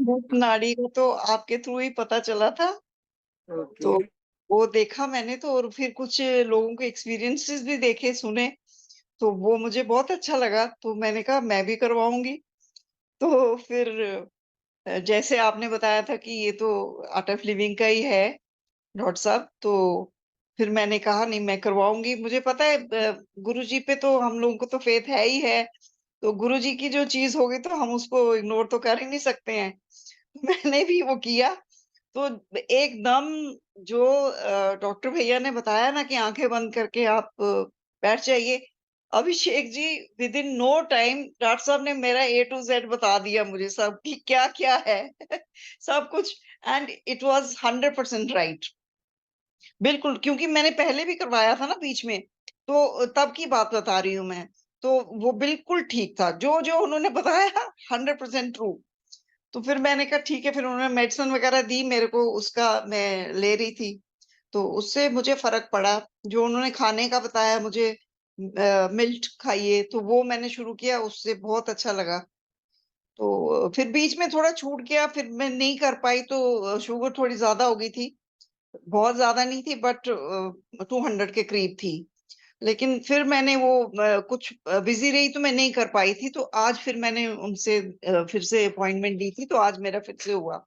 मुख नाड़ी का तो आपके थ्रू ही पता चला था। ओके। तो वो देखा मैंने तो और फिर कुछ लोगों के एक्सपीरियंसेस भी देखे, सुने, तो वो मुझे बहुत अच्छा लगा, तो मैंने कहा मैं भी करवाऊँगी। तो फिर जैसे आपने बताया था कि ये तो आर्ट ऑफ लिविंग का ही है डॉक्टर साहब, तो फिर मैंने कहा नहीं मैं करवाऊँगी। मुझे पता है गुरुजी पे तो हम लोगों को तो फ़ेथ है ही है, तो गुरुजी की जो चीज़ होगी तो हम उसको इग्नोर तो कर ही नहीं सकते हैं। मैंने भी वो किया, तो एकदम जो डॉक्टर भैया ने बताया ना कि आँखें बंद करके आप बैठ जाइए, Abhishek ji within no time doctor साहब ने मेरा ए टू ज़ेड बता दिया मुझे सब कि क्या-क्या है। सब कुछ एंड इट वाज़ 100% राइट। बिल्कुल, क्योंकि मैंने पहले भी करवाया था ना बीच में, तो तब की बात बता रही हूँ मैं। तो वो बिल्कुल ठीक था, जो-जो उन्होंने बताया 100% ट्रू। तो फिर मैंने कहा ठीक है, फिर उन्होंने मेडिसिन वगैरह दी मेरे को, उसका मैं ले रही थी, तो उससे मुझे फ़र्क पड़ा। जो उन्होंने खाने का बताया मुझे मिल्ट खाइए, तो वो मैंने शुरू किया, उससे बहुत अच्छा लगा। तो फिर बीच में थोड़ा छूट गया, फिर मैं नहीं कर पाई तो शुगर थोड़ी ज़्यादा हो गई थी। बहुत ज़्यादा नहीं थी बट 200 के करीब थी। लेकिन फिर मैंने वो कुछ बिज़ी रही तो मैं नहीं कर पाई थी, तो आज फिर मैंने उनसे फिर से अपॉइंटमेंट ली थी, तो आज मेरा फिर से हुआ।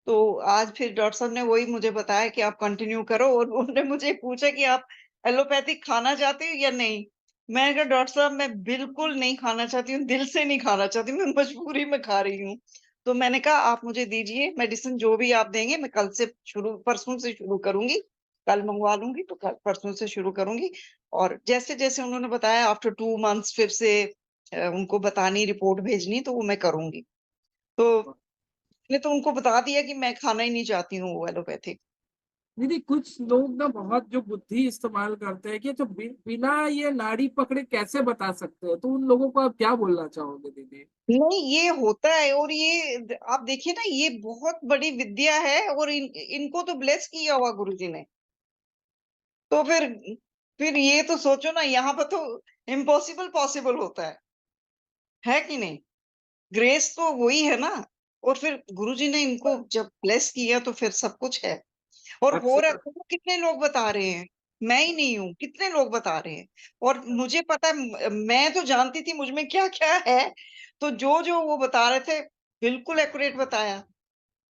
तो आज फिर डॉक्टर साहब ने वही मुझे बताया कि आप कंटिन्यू करो और उन्होंने मुझे पूछा कि आप एलोपैथिक खाना चाहते हो या नहीं? मैंने कहा डॉक्टर साहब मैं बिल्कुल नहीं खाना चाहती हूँ, दिल से नहीं खाना चाहती हूँ, मैं मजबूरी में खा रही हूँ। तो मैंने कहा आप मुझे दीजिए मेडिसिन जो भी आप देंगे मैं कल से शुरू परसों से शुरू करूँगी। कल मँगवा लूँगी तो कल परसों से शुरू करूँगी और जैसे-जैसे उन्होंने बताया आफ्टर 2 मंथ्स फिर से उनको बतानी रिपोर्ट भेजनी तो वो मैं करूँगी। तो मैंने तो उनको बता दिया कि मैं खाना ही नहीं चाहती हूँ वो एलोपैथिक। दीदी कुछ लोग ना बहुत जो बुद्धि इस्तेमाल करते हैं कि जो बिना ये नाड़ी पकड़े कैसे बता सकते हैं, तो उन लोगों को आप क्या बोलना चाहोगे दीदी? नहीं, ये होता है और ये आप देखिए ना ये बहुत बड़ी विद्या है और इनको तो ब्लेस किया हुआ गुरुजी ने। तो फिर ये तो सोचो ना यहाँ पर तो इम्पॉसिबल पॉसिबल होता है कि नहीं? ग्रेस तो वही है ना और फिर गुरुजी ने इनको जब ब्लेस किया तो फिर सब कुछ है। और हो रहा अच्छा। देखो कितने लोग बता रहे हैं, मैं ही नहीं हूँ, कितने लोग बता रहे हैं और मुझे पता है मैं तो जानती थी मुझ में क्या-क्या है, तो जो-जो वो बता रहे थे, बिल्कुल एक्यूरेट बताया,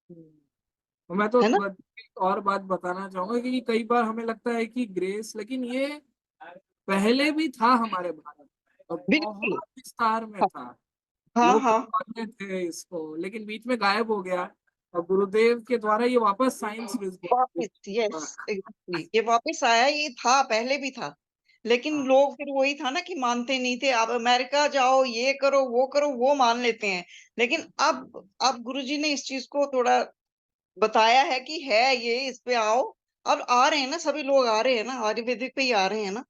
हुँ। मैं तो है ना? एक और बात बताना चाहूँगा कि कई बार हमें लगता है कि ग्रेस लेकिन ये पहले भी था हमारे भारत में और बिल्कुल। बहुत विस्तार में हाँ, था। हाँ, लोग हाँ, जानते थे इसको, लेकिन बीच में गायब हो गया और गुरुदेव के द्वारा ये वापस साइंस वापिस यस एग्ज़ैक्टली ये वापिस आया, ये था, पहले भी था। लेकिन हाँ, लोग फिर वही था ना कि मानते नहीं थे, आप अमेरिका जाओ, ये करो, वो मान लेते हैं। लेकिन अब गुरुजी ने इस चीज़ को थोड़ा बताया है कि है ये, इस पे आओ। अब आ रहे हैं ना, सभी लोग आ रहे हैं ना, आयुर्वेदिक पे ही आ रहे हैं ना।